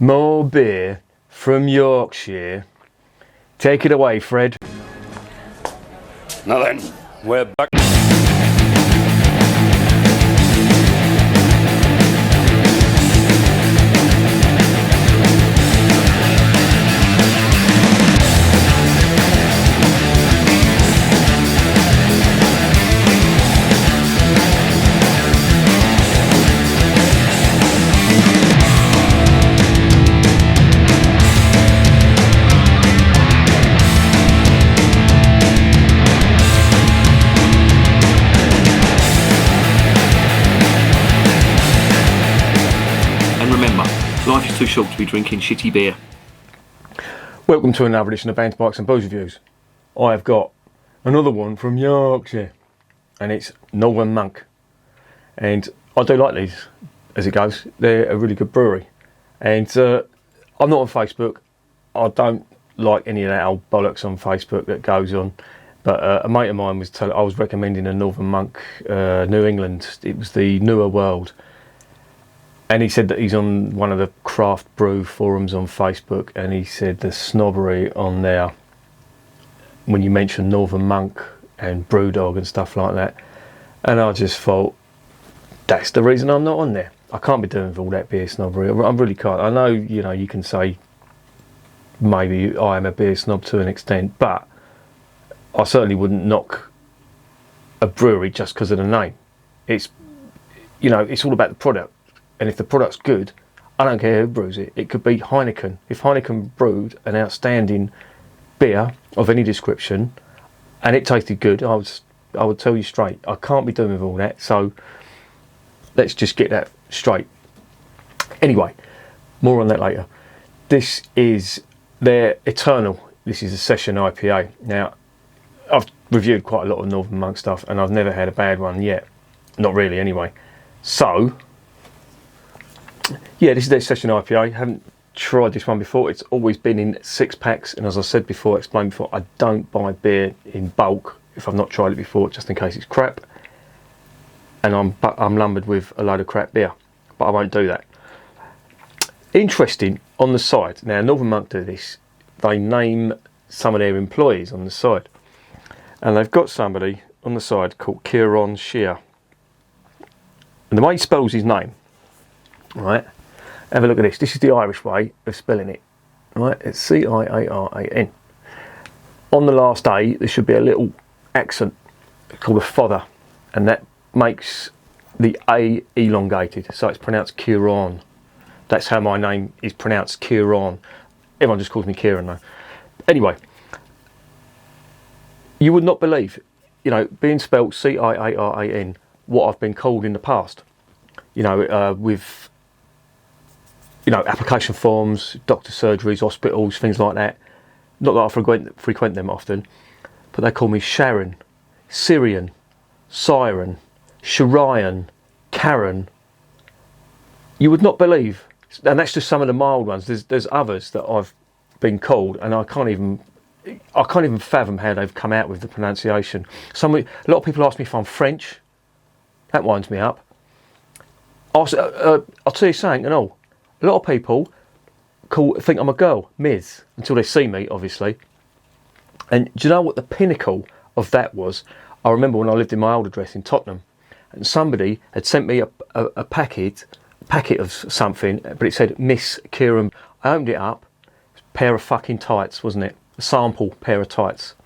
More beer from Yorkshire. Take it away, Fred. Now then, we're back. Life is too short to be drinking shitty beer. Welcome to another edition of Bands, Bikes and Booze Reviews. I've got another one from Yorkshire, and it's Northern Monk. And I do like these as it goes. They're a really good brewery. And I'm not on Facebook. I don't like any of that old bollocks on Facebook that goes on. But a mate of mine I was recommending a Northern Monk, New England. It was the Newer World. And he said that he's on one of the craft brew forums on Facebook, and he said the snobbery on there when you mention Northern Monk and Brewdog and stuff like that. And I just thought, that's the reason I'm not on there. I can't be doing with all that beer snobbery. I really can't. I know, you can say maybe I am a beer snob to an extent, but I certainly wouldn't knock a brewery just because of the name. It's all about the product. And if the product's good, I don't care who brews it. It could be Heineken. If Heineken brewed an outstanding beer of any description and it tasted good, I would tell you straight. I can't be doing with all that. So let's just get that straight. Anyway, more on that later. This is their Eternal. This is a session IPA. Now, I've reviewed quite a lot of Northern Monk stuff and I've never had a bad one yet. Not really, anyway. So, yeah, this is their session IPA. Haven't tried this one before. It's always been in 6-packs, and as I said before, explained before, I don't buy beer in bulk if I've not tried it before, just in case it's crap. And I'm lumbered with a load of crap beer, but I won't do that. Interesting, on the side, now Northern Monk do this, they name some of their employees on the side, and they've got somebody on the side called Kieran Shear, and the way he spells his name, right, have a look at this. This is the Irish way of spelling it, right? It's C-I-A-R-A-N. On the last A, there should be a little accent called a fodder, and that makes the A elongated, so it's pronounced Kieran. That's how my name is pronounced, Kieran. Everyone just calls me Kieran though. Anyway, you would not believe, being spelled C-I-A-R-A-N, what I've been called in the past. With application forms, doctor surgeries, hospitals, things like that. Not that I frequent them often, but they call me Sharon, Syrian, Siren, Sharian, Karen. You would not believe, and that's just some of the mild ones. There's others that I've been called, and I can't even fathom how they've come out with the pronunciation. A lot of people ask me if I'm French. That winds me up. I'll tell you something, and all. A lot of people think I'm a girl, Ms, until they see me, obviously. And do you know what the pinnacle of that was? I remember when I lived in my old address in Tottenham, and somebody had sent me a packet of something, but it said Miss Kieran. I opened it up. It was a pair of fucking tights, wasn't it? A sample pair of tights.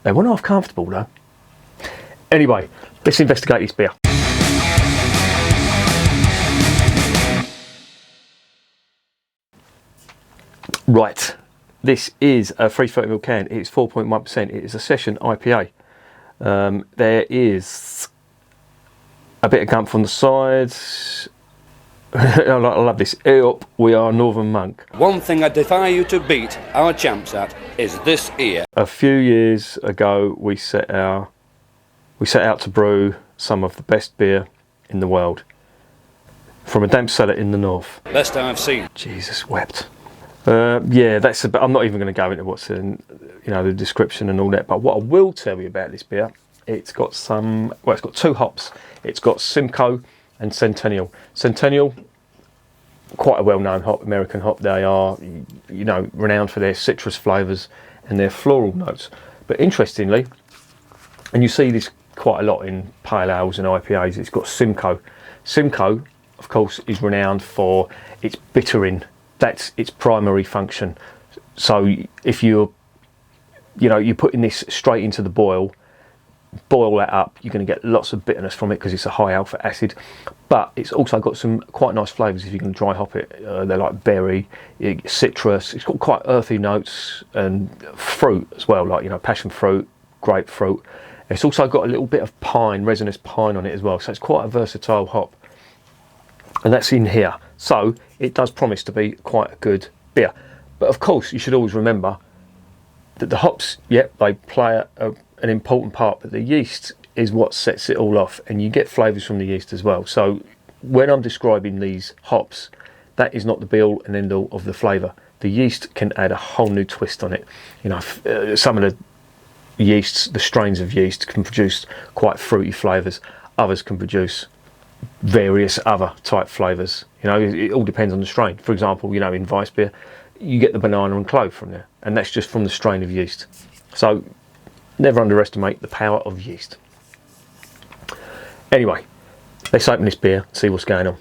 They weren't half comfortable though. Anyway, let's investigate this beer. Right, this is a 330ml can. It's 4.1%. It is a session IPA. There is a bit of gump on the sides. I love this. Up, we are Northern Monk. One thing I defy you to beat our champs at is this here. A few years ago, we set out to brew some of the best beer in the world from a damp cellar in the north. Best I've seen. Jesus wept. Yeah, that's I'm not even going to go into what's in, the description and all that. But what I will tell you about this beer, it's got it's got two hops. It's got Simcoe and Centennial. Centennial, quite a well-known hop, American hop. They are, you know, renowned for their citrus flavours and their floral notes. But interestingly, and you see this quite a lot in pale ales and IPAs, it's got Simcoe. Simcoe, of course, is renowned for its bittering. That's its primary function. So if you're putting this straight into the boil that up, you're going to get lots of bitterness from it because it's a high alpha acid. But it's also got some quite nice flavours if you can dry hop it. They're like berry, citrus. It's got quite earthy notes and fruit as well, like, you know, passion fruit, grapefruit. It's also got a little bit of pine, resinous pine on it as well. So it's quite a versatile hop. And that's in here. So it does promise to be quite a good beer. But of course, you should always remember that the hops, yep, they play an important part, but the yeast is what sets it all off, and you get flavours from the yeast as well. So when I'm describing these hops, that is not the be all and end all of the flavour. The yeast can add a whole new twist on it. You know, some of the yeasts, the strains of yeast, can produce quite fruity flavours. Others can produce various other type flavours. You know, it all depends on the strain. For example, you know, in Weiss beer, you get the banana and clove from there, and that's just from the strain of yeast. So never underestimate the power of yeast. Anyway, let's open this beer and see what's going on.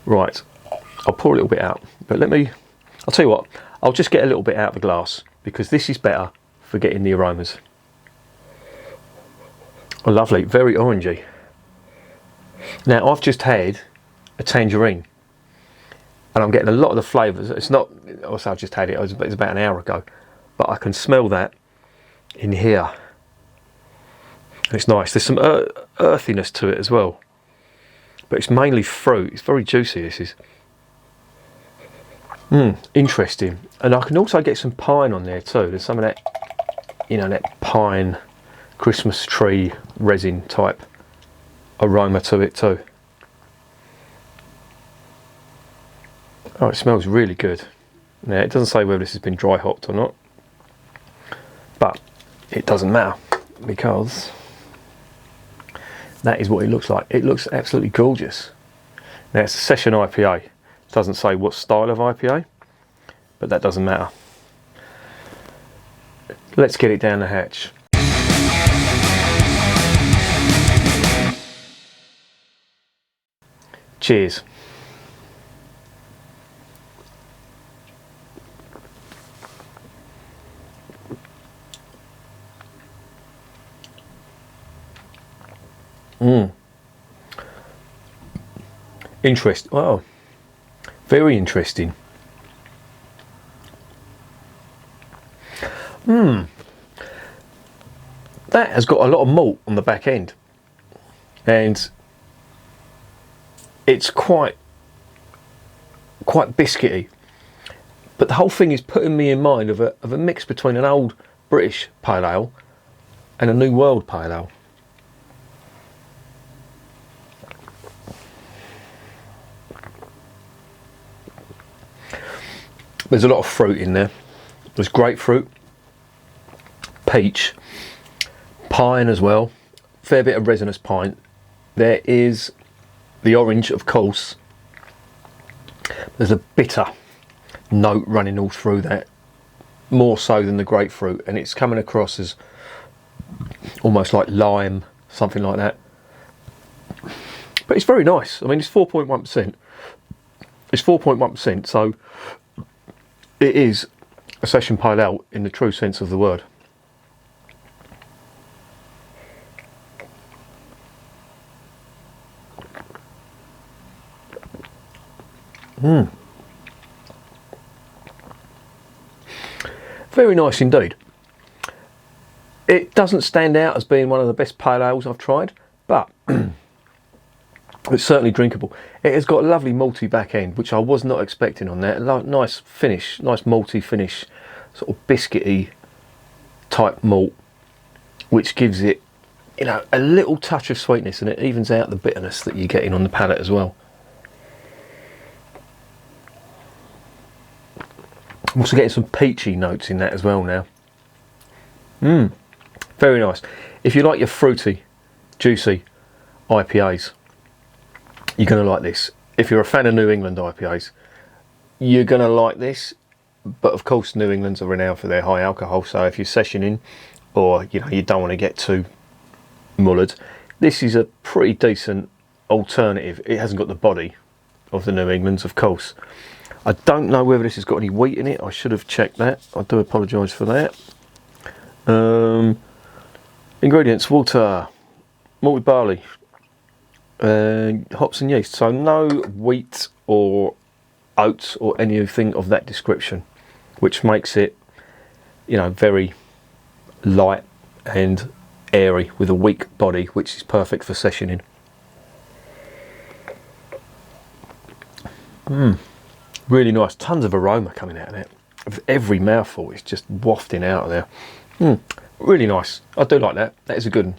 Right, I'll pour a little bit out, but I'll tell you what, I'll just get a little bit out of the glass because this is better for getting the aromas. Oh, lovely, very orangey. Now I've just had a tangerine and I'm getting a lot of the flavours. It's not, also I've just had it, it's about an hour ago, but I can smell that in here. It's nice, there's some earthiness to it as well, but it's mainly fruit. It's very juicy, this is. Interesting. And I can also get some pine on there too. There's some of that, you know, that pine Christmas tree resin type aroma to it too. Oh, it smells really good. Now it doesn't say whether this has been dry hopped or not, but it doesn't matter because that is what it looks like. It looks absolutely gorgeous. Now it's a session IPA. It doesn't say what style of IPA, but that doesn't matter. Let's get it down the hatch. Cheers. Interesting. Wow. Very interesting. That has got a lot of malt on the back end, and it's quite biscuity. But the whole thing is putting me in mind of a mix between an old British pale ale and a New World pale ale. There's a lot of fruit in there. There's grapefruit, peach, pine as well, fair bit of resinous pine. There is the orange, of course. There's a bitter note running all through that, more so than the grapefruit, and it's coming across as almost like lime, something like that. But it's very nice. I mean, it's 4.1%. It's 4.1%, so it is a session pale ale in the true sense of the word. Very nice indeed. It doesn't stand out as being one of the best pale ales I've tried, but it's certainly drinkable. It has got a lovely malty back end, which I was not expecting on that. Nice finish, nice malty finish, sort of biscuity type malt, which gives it, you know, a little touch of sweetness, and it evens out the bitterness that you're getting on the palate as well. I'm also getting some peachy notes in that as well now. Very nice. If you like your fruity, juicy IPAs, you're going to like this. If you're a fan of New England IPAs, you're going to like this. But of course, New England's are renowned for their high alcohol. So if you're sessioning, or you don't want to get too mullered, this is a pretty decent alternative. It hasn't got the body of the New Englands, of course. I don't know whether this has got any wheat in it. I should have checked that. I do apologise for that. Ingredients: water, malted barley, hops and yeast. So no wheat or oats or anything of that description, which makes it, very light and airy with a weak body, which is perfect for sessioning. Really nice. Tons of aroma coming out of it. Every mouthful is just wafting out of there. Really nice. I do like that. That is a good one.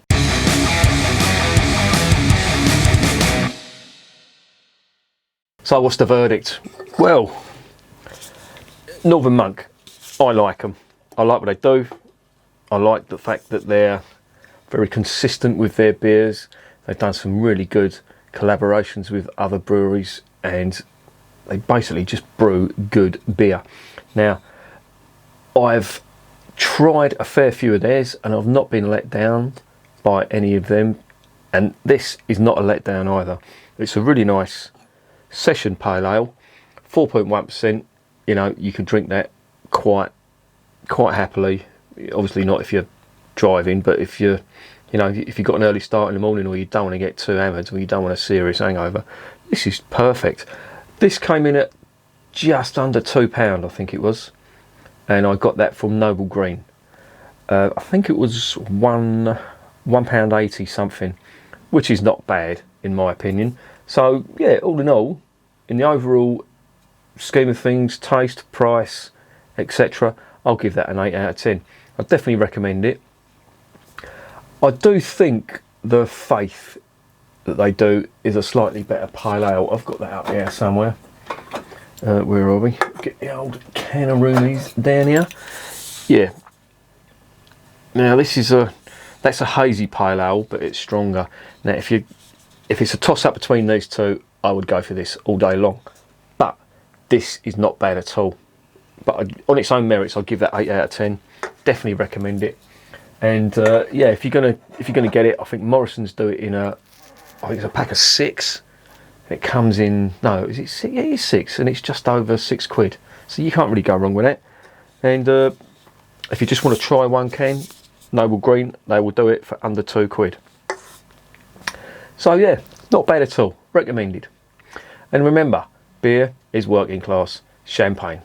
So what's the verdict? Well, Northern Monk, I like them. I like what they do. I like the fact that they're very consistent with their beers. They've done some really good collaborations with other breweries, and they basically just brew good beer. Now, I've tried a fair few of theirs and I've not been let down by any of them, and this is not a letdown either. It's a really nice session pale ale, 4.1%. You can drink that quite happily. Obviously not if you're driving, but if you've got an early start in the morning, or you don't want to get too hammered, or you don't want a serious hangover, this is perfect. This came in at just under £2, I think it was, and I got that from Noble Green. I think it was £1.80 something, which is not bad in my opinion. So yeah, all in all, in the overall scheme of things, taste, price, etc., I'll give that an 8 out of 10. I definitely recommend it. I do think the Faith that they do is a slightly better pale ale. I've got that up here somewhere. Where are we? Get the old can of Roomies down here. Yeah. Now that's a hazy pale ale, but it's stronger. Now if it's a toss up between these two, I would go for this all day long. But this is not bad at all. But on its own merits, I'll give that 8 out of 10. Definitely recommend it. And yeah, if you're gonna get it, I think Morrison's do it in I think it's a pack of 6. It comes in, no, is it 6? Yeah, it's 6, and it's just over £6. So you can't really go wrong with that. And if you just want to try one can, Noble Green, they will do it for under £2. So yeah, not bad at all. Recommended. And remember, beer is working class champagne.